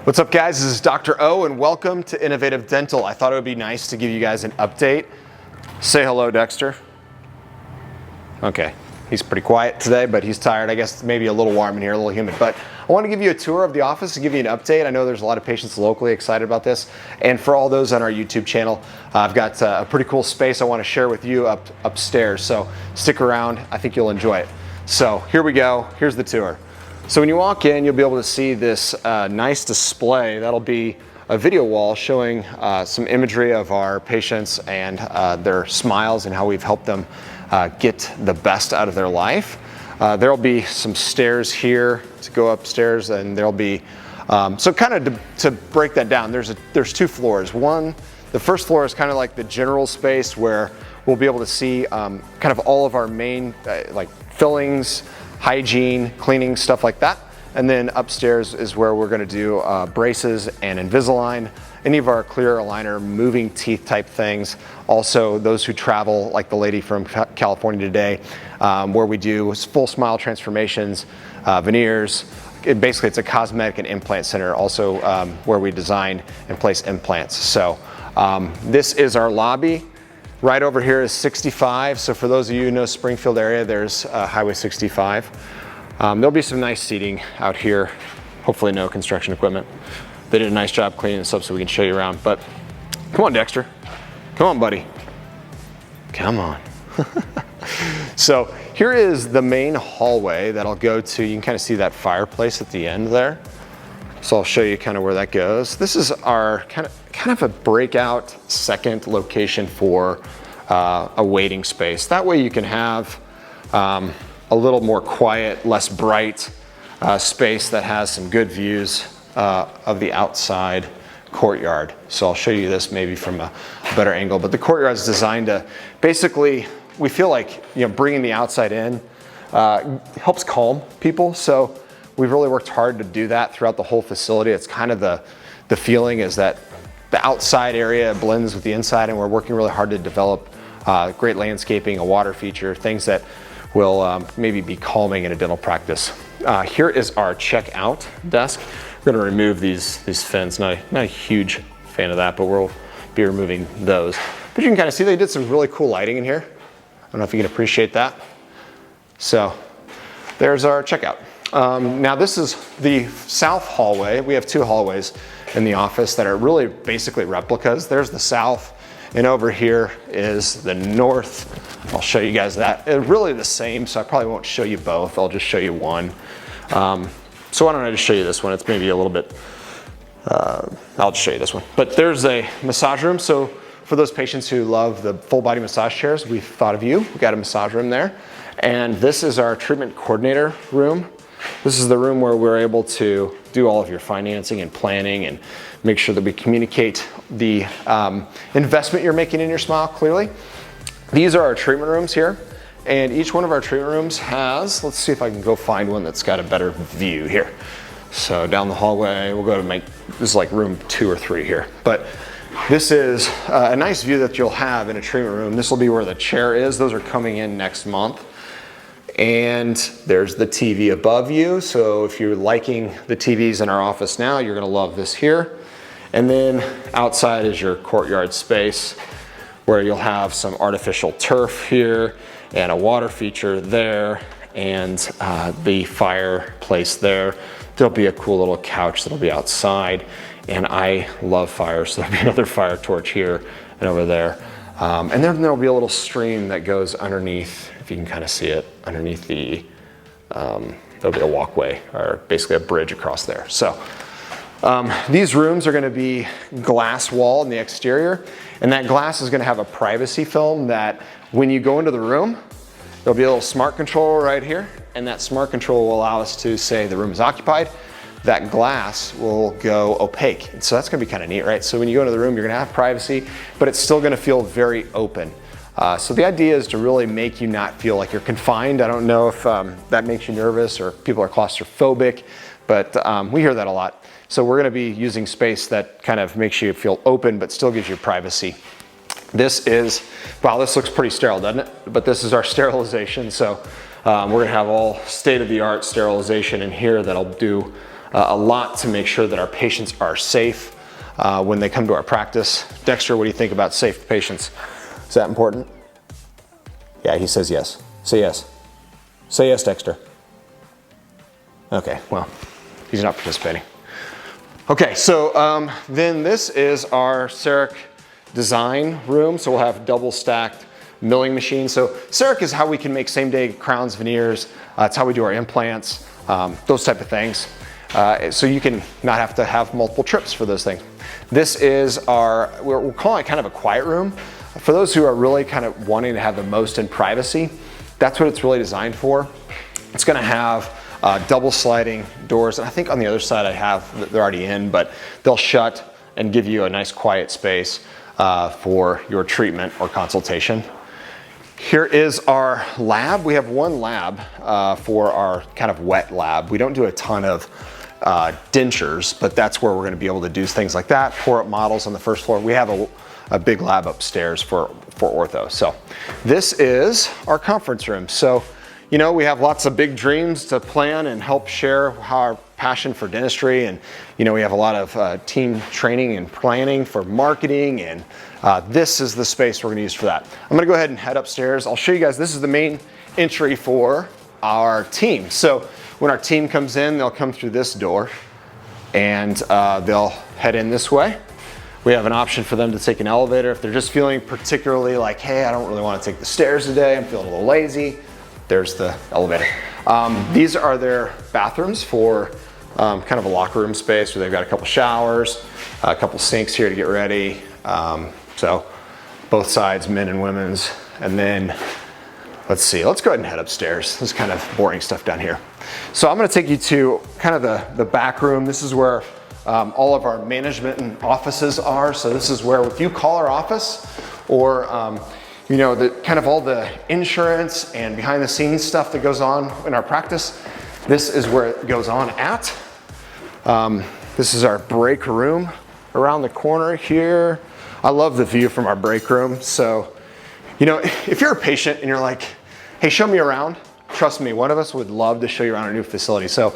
What's up, guys? This is Dr. O and welcome to Innovative Dental. I thought it would be nice to give you guys an update. Say hello, Dexter. Okay, he's pretty quiet today, but he's tired. I guess maybe a little warm in here, a little humid. But I want to give you a tour of the office and give you an update. I know there's a lot of patients locally excited about this. And for all those on our YouTube channel, I've got a pretty cool space I want to share with you upstairs. So stick around. I think you'll enjoy it. So here we go. Here's the tour. So when you walk in, you'll be able to see this nice display. That'll be a video wall showing some imagery of our patients and their smiles and how we've helped them get the best out of their life. There'll be some stairs here to go upstairs, and there'll be, so kind of to break that down, there's two floors. The first floor is kind of like the general space where we'll be able to see kind of all of our main like fillings, hygiene, cleaning, stuff like that. And then upstairs is where we're going to do braces and Invisalign, any of our clear aligner, moving teeth type things. Also, those who travel, like the lady from California today, where we do full smile transformations, veneers. Basically, it's a cosmetic and implant center, also where we design and place implants. So this is our lobby. Right over here is 65. So for those of you who know Springfield area, there's Highway 65. There'll be some nice seating out here. Hopefully no construction equipment. They did a nice job cleaning this up so we can show you around. But come on, Dexter. Come on, buddy. Come on. So here is the main hallway that I'll go to. You can kind of see that fireplace at the end there. So I'll show you kind of where that goes. This is our kind of a breakout second location for a waiting space. That way you can have a little more quiet, less bright space that has some good views of the outside courtyard. So I'll show you this maybe from a better angle, but the courtyard is designed to basically, we feel like, you know, bringing the outside in helps calm people. So we've really worked hard to do that throughout the whole facility. It's kind of the feeling is that the outside area blends with the inside, and we're working really hard to develop great landscaping, a water feature, things that will maybe be calming in a dental practice. Here is our checkout desk. We're gonna remove these fins. Not a huge fan of that, but we'll be removing those. But you can kind of see they did some really cool lighting in here. I don't know if you can appreciate that. So there's our checkout. Now this is the south hallway. We have two hallways in the office that are really basically replicas. There's the south, and over here is the north. I'll show you guys that. It's really the same, so I probably won't show you both. I'll just show you one. So why don't I just show you this one? It's maybe a little bit, I'll just show you this one. But there's a massage room. So for those patients who love the full body massage chairs, we thought of you. We got a massage room there. And this is our treatment coordinator room. This is the room where we're able to do all of your financing and planning and make sure that we communicate the investment you're making in your smile clearly. These are our treatment rooms here, and each one of our treatment rooms has, let's see if I can go find one that's got a better view here. So down the hallway, we'll go to this is like room 2 or 3 here. But this is a nice view that you'll have in a treatment room. This will be where the chair is. Those are coming in next month. And there's the TV above you. So if you're liking the TVs in our office now, you're gonna love this here. And then outside is your courtyard space where you'll have some artificial turf here and a water feature there and the fireplace there. There'll be a cool little couch that'll be outside. And I love fire, so there'll be another fire torch here and over there. And then there'll be a little stream that goes underneath, if you can kind of see it, underneath the, there'll be a walkway or basically a bridge across there. So these rooms are gonna be glass wall in the exterior, and that glass is gonna have a privacy film that when you go into the room, there'll be a little smart control right here, and that smart control will allow us to say the room is occupied. That glass will go opaque. And so that's gonna be kind of neat, right? So when you go into the room, you're gonna have privacy, but it's still gonna feel very open. So the idea is to really make you not feel like you're confined. I don't know if that makes you nervous or people are claustrophobic, but we hear that a lot. So we're gonna be using space that kind of makes you feel open, but still gives you privacy. This is, wow, this looks pretty sterile, doesn't it? But this is our sterilization. So we're gonna have all state-of-the-art sterilization in here that'll do a lot to make sure that our patients are safe when they come to our practice. Dexter, what do you think about safe patients? Is that important? Yeah, he says yes. Say yes. Say yes, Dexter. Okay, well, he's not participating. Okay, so then this is our CEREC design room. So we'll have double stacked milling machines. So CEREC is how we can make same day crowns, veneers. It's how we do our implants, those type of things. So you can not have to have multiple trips for those things. This is our, we're calling it kind of a quiet room. For those who are really kind of wanting to have the most in privacy, that's what it's really designed for. It's gonna have double sliding doors. And I think on the other side I have, they're already in, but they'll shut and give you a nice quiet space for your treatment or consultation. Here is our lab. We have one lab for our kind of wet lab. We don't do a ton of dentures, but that's where we're gonna be able to do things like that, pour up models on the first floor. We have a big lab upstairs for ortho. So this is our conference room. So, you know, we have lots of big dreams to plan and help share our passion for dentistry. And, you know, we have a lot of team training and planning for marketing. And this is the space we're gonna use for that. I'm gonna go ahead and head upstairs. I'll show you guys, this is the main entry for our team. So when our team comes in, they'll come through this door and they'll head in this way. We have an option for them to take an elevator. If they're just feeling particularly like, hey, I don't really want to take the stairs today, I'm feeling a little lazy, there's the elevator. These are their bathrooms for kind of a locker room space where they've got a couple showers, a couple sinks here to get ready. So both sides, men and women's. And then, let's see, let's go ahead and head upstairs. This is kind of boring stuff down here. So I'm gonna take you to kind of the back room. This is where all of our management and offices are. So this is where if you call our office or you know, the kind of all the insurance and behind the scenes stuff that goes on in our practice, this is where it goes on at. This is our break room around the corner here. I love the view from our break room. So, you know, if you're a patient and you're like, hey, show me around, trust me, one of us would love to show you around our new facility. So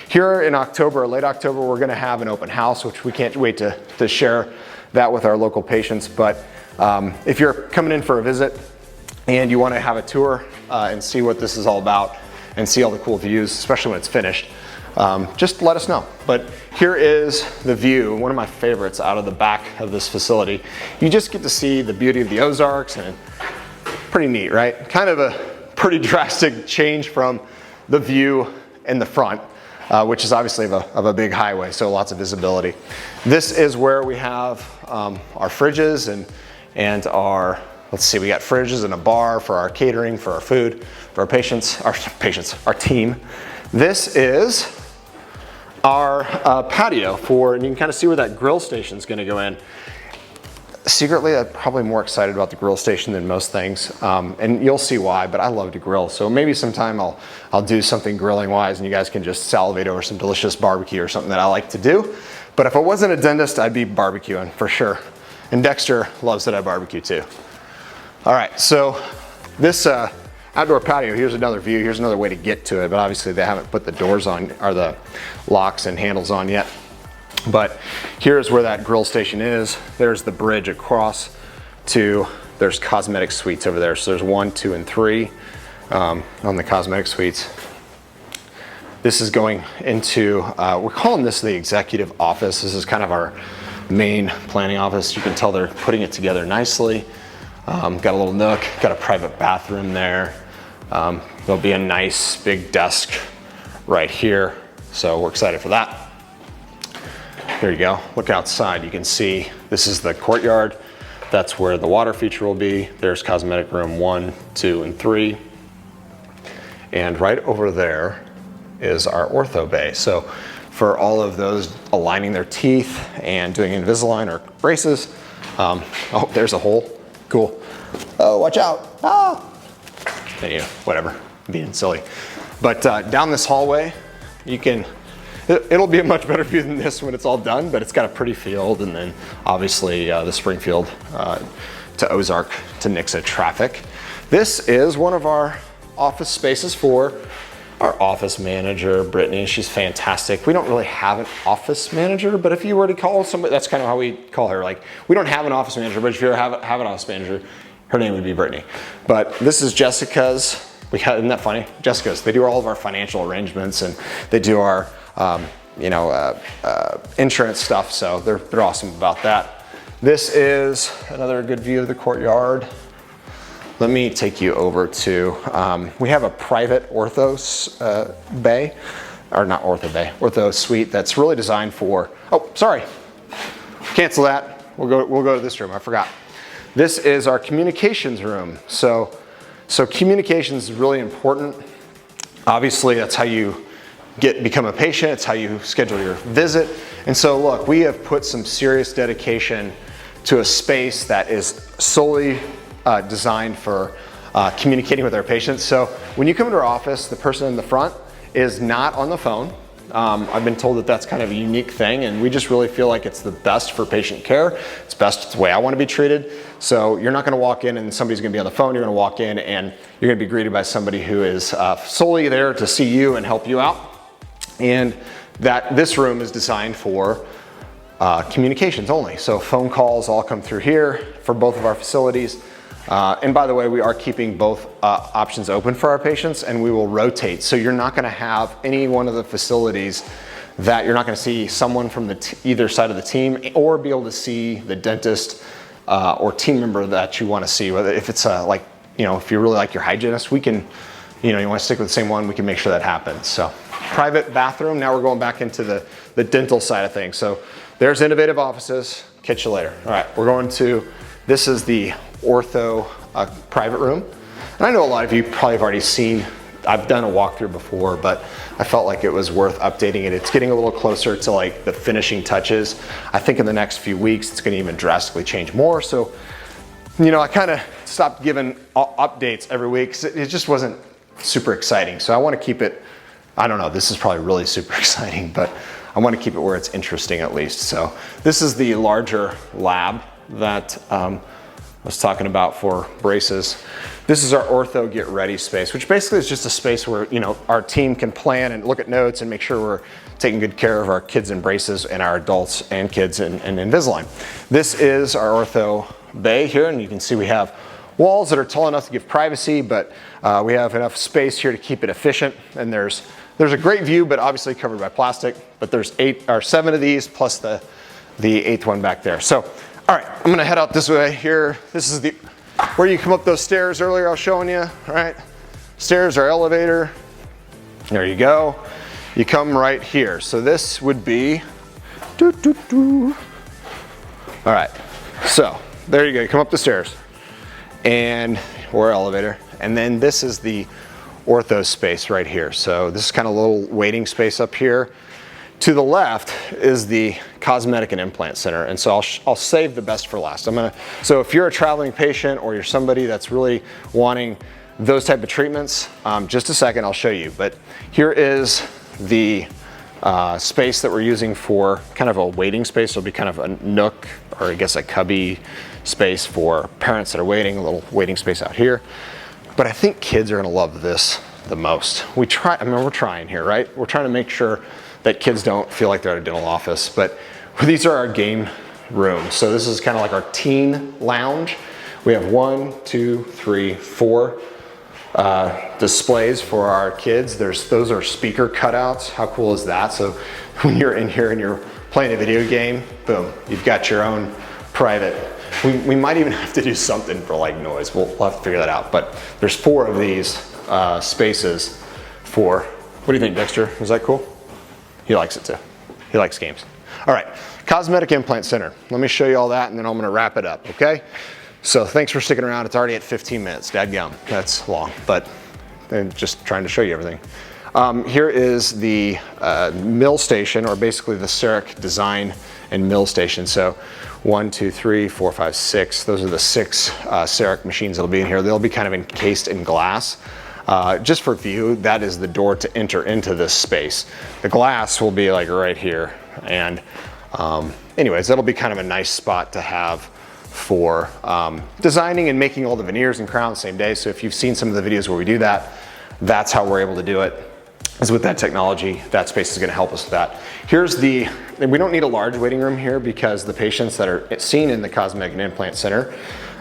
here in October, late October, we're gonna have an open house, which we can't wait to share that with our local patients. But if you're coming in for a visit and you wanna have a tour and see what this is all about and see all the cool views, especially when it's finished, just let us know. But here is the view, one of my favorites out of the back of this facility. You just get to see the beauty of the Ozarks, and pretty neat, right? Kind of a pretty drastic change from the view in the front, which is obviously of a big highway, so lots of visibility. This is where we have our fridges and our, let's see, we got fridges and a bar for our catering, for our food, for our team. This is our patio and you can kind of see where that grill station is gonna go in. Secretly, I'm probably more excited about the grill station than most things, and you'll see why, but I love to grill. So maybe sometime I'll do something grilling wise and you guys can just salivate over some delicious barbecue or something that I like to do. But if I wasn't a dentist, I'd be barbecuing for sure. And Dexter loves that I barbecue too. All right, so this outdoor patio, here's another view. Here's another way to get to it, but obviously they haven't put the doors on, or the locks and handles on yet. But here's where that grill station is. There's the bridge across there's cosmetic suites over there. So there's 1, 2, and 3 on the cosmetic suites. This is going into, we're calling this the executive office. This is kind of our main planning office. You can tell they're putting it together nicely. Got a little nook, got a private bathroom there. There'll be a nice big desk right here. So we're excited for that. There you go, look outside, you can see this is the courtyard. That's where the water feature will be. There's cosmetic room 1, 2, and 3. And right over there is our Ortho Bay. So for all of those aligning their teeth and doing Invisalign or braces, oh, there's a hole, cool. Oh, watch out, ah! Anyway, whatever, being silly. But down this hallway, you can, it'll be a much better view than this when it's all done, but it's got a pretty field, and then obviously the Springfield to Ozark to Nixa traffic. This is one of our office spaces for our office manager, Brittany. She's fantastic. We don't really have an office manager, but if you were to call somebody, that's kind of how we call her. Like, we don't have an office manager, but if you have an office manager, her name would be Brittany. But this is Jessica's. Isn't that funny? Jessica's. They do all of our financial arrangements, and they do our insurance stuff. So they're awesome about that. This is another good view of the courtyard. Let me take you over to, we have a private Ortho Bay, or not Ortho Bay, Ortho Suite that's really designed for, oh, sorry, cancel that. We'll go to this room, I forgot. This is our communications room. So communications is really important. Obviously, that's how you become a patient, it's how you schedule your visit. And so look, we have put some serious dedication to a space that is solely designed for communicating with our patients. So when you come into our office, the person in the front is not on the phone. I've been told that that's kind of a unique thing, and we just really feel like it's the best for patient care. It's best, it's the way I want to be treated. So you're not going to walk in and somebody's going to be on the phone. You're going to walk in and you're going to be greeted by somebody who is solely there to see you and help you out. And this room is designed for communications only. So phone calls all come through here for both of our facilities. And by the way, we are keeping both options open for our patients, and we will rotate. So you're not going to have any one of the facilities that you're not going to see someone from either side of the team, or be able to see the dentist or team member that you want to see. Whether if it's if you really like your hygienist, we can, you want to stick with the same one, we can make sure that happens. So private bathroom. Now we're going back into the dental side of things. So there's innovative offices. Catch you later. All right, we're going to, this is the ortho private room. And I know a lot of you probably have already seen, I've done a walkthrough before, but I felt like it was worth updating it. It's getting a little closer to like the finishing touches. I think in the next few weeks, it's gonna even drastically change more. So, I kind of stopped giving updates every week because it just wasn't super exciting. So I want to keep it, I don't know, this is probably really super exciting, but I want to keep it where it's interesting at least. So this is the larger lab that I was talking about for braces. This is our ortho get ready space, which basically is just a space where our team can plan and look at notes and make sure we're taking good care of our kids in braces and our adults and kids in Invisalign. This is our Ortho Bay here, and you can see we have walls that are tall enough to give privacy, but we have enough space here to keep it efficient. And there's a great view, but obviously covered by plastic. But there's 7 of these plus the 8th one back there. So, all right, I'm gonna head out this way here. This is where you come up those stairs earlier I was showing you, all right? Stairs or elevator. There you go. You come right here. So this would be, all right, so there you go, you come up the stairs or elevator. And then this is the ortho space right here. So this is kind of a little waiting space up here. To the left is the Cosmetic and Implant Center. And so I'll save the best for last. So if you're a traveling patient or you're somebody that's really wanting those type of treatments, just a second, I'll show you. But here is the space that we're using for kind of a waiting space. It'll be kind of a nook, or I guess a cubby space for parents that are waiting, a little waiting space out here. But I think kids are gonna love this the most. We're trying here, right? We're trying to make sure that kids don't feel like they're at a dental office, but these are our game rooms. So this is kind of like our teen lounge. We have 1, 2, 3, 4 displays for our kids. Those are speaker cutouts. How cool is that? So when you're in here and you're playing a video game, boom, you've got your own private. We might even have to do something for like noise. We'll have to figure that out. But there's 4 of these spaces for, what do you think, Dexter? Is that cool? He likes it too. He likes games. All right, Cosmetic Implant Center. Let me show you all that and then I'm gonna wrap it up, okay? So thanks for sticking around. It's already at 15 minutes, dadgum. That's long, but I'm just trying to show you everything. Here is the mill station, or basically the CEREC design and mill station. So 1, 2, 3, 4, 5, 6. Those are the 6 CEREC machines that'll be in here. They'll be kind of encased in glass. Just for view, that is the door to enter into this space. The glass will be like right here. And anyways, that'll be kind of a nice spot to have for designing and making all the veneers and crowns the same day. So if you've seen some of the videos where we do that, that's how we're able to do it. is with that technology. That space is going to help us with that. Here's the, and we don't need a large waiting room here because the patients that are seen in the Cosmetic and Implant Center.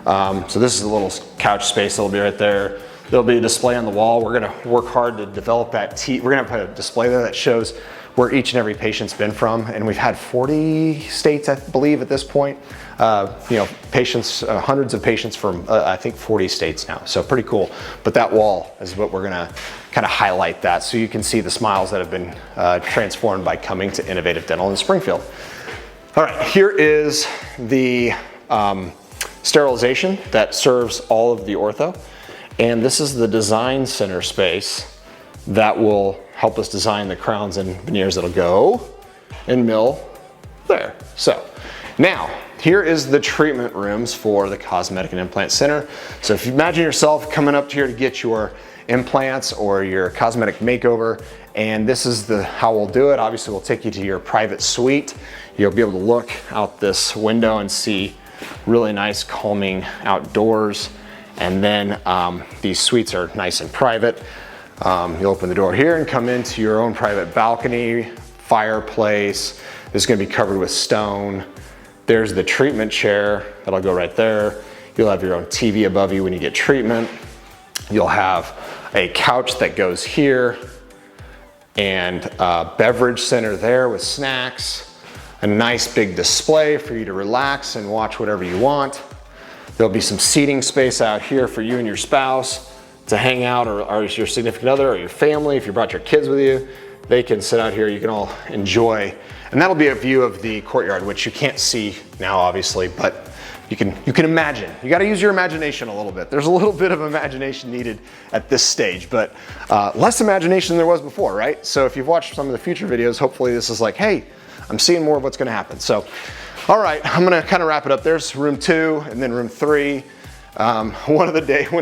So this is a little couch space that'll be right there. There'll be a display on the wall. We're going to work hard to develop that. We're going to put a display there that shows where each and every patient's been from, and we've had 40 states, I believe, at this point. You know, patients, hundreds of patients from I think 40 states now, so pretty cool. But that wall is what we're gonna kind of highlight that, so you can see the smiles that have been transformed by coming to Innovative Dental in Springfield. All right, here is the sterilization that serves all of the ortho, and this is the design center space that will help us design the crowns and veneers that'll go and mill there. So now, here is the treatment rooms for the Cosmetic and Implant Center. So if you imagine yourself coming up here to get your implants or your cosmetic makeover, and this is how we'll do it. Obviously, we'll take you to your private suite. You'll be able to look out this window and see really nice calming outdoors. And then these suites are nice and private. You'll open the door here and come into your own private balcony, fireplace. This is gonna be covered with stone. There's the treatment chair, that'll go right there. You'll have your own TV above you when you get treatment. You'll have a couch that goes here and a beverage center there with snacks, a nice big display for you to relax and watch whatever you want. There'll be some seating space out here for you and your spouse to hang out, or your significant other or your family. If you brought your kids with you, they can sit out here, you can all enjoy. And that'll be a view of the courtyard, which you can't see now, obviously, but you can imagine. You gotta use your imagination a little bit. There's a little bit of imagination needed at this stage, but less imagination than there was before, right? So if you've watched some of the future videos, hopefully this is like, hey, I'm seeing more of what's gonna happen. So, all right, I'm gonna kind of wrap it up. There's room 2 and then room 3. One of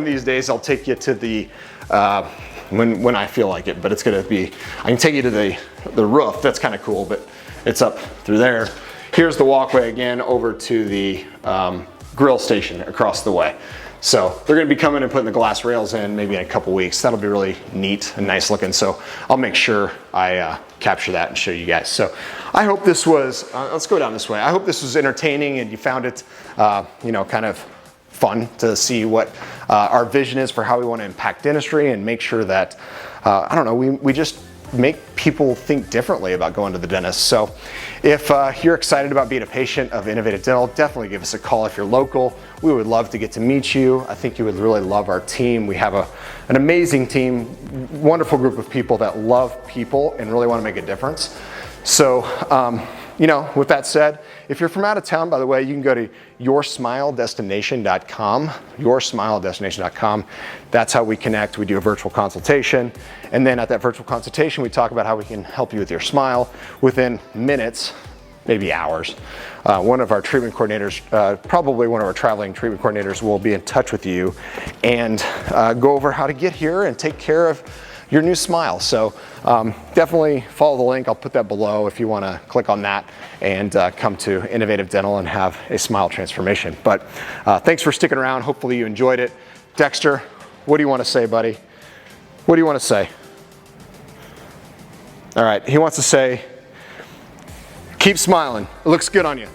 these days I'll take you to the, when I feel like it, but it's gonna be, I can take you to the roof. That's kind of cool, but it's up through there. Here's the walkway again over to the grill station across the way. So they're gonna be coming and putting the glass rails in maybe in a couple weeks. That'll be really neat and nice looking. So I'll make sure I capture that and show you guys. So I hope this was, let's go down this way. I hope this was entertaining and you found it, you know, kind of fun to see what our vision is for how we want to impact dentistry and make sure that, I don't know, we just make people think differently about going to the dentist. So if you're excited about being a patient of Innovative Dental, definitely give us a call if you're local. We would love to get to meet you. I think you would really love our team. We have an amazing team, wonderful group of people that love people and really want to make a difference. So, you know, with that said, if you're from out of town, by the way, you can go to yoursmiledestination.com, yoursmiledestination.com. That's how we connect. We do a virtual consultation. And then at that virtual consultation, we talk about how we can help you with your smile within minutes, maybe hours. One of our treatment coordinators, probably one of our traveling treatment coordinators, will be in touch with you and go over how to get here and take care of your new smile. So definitely follow the link. I'll put that below if you want to click on that and come to Innovative Dental and have a smile transformation. But thanks for sticking around. Hopefully you enjoyed it. Dexter, what do you want to say, buddy? What do you want to say? All right, he wants to say, keep smiling. It looks good on you.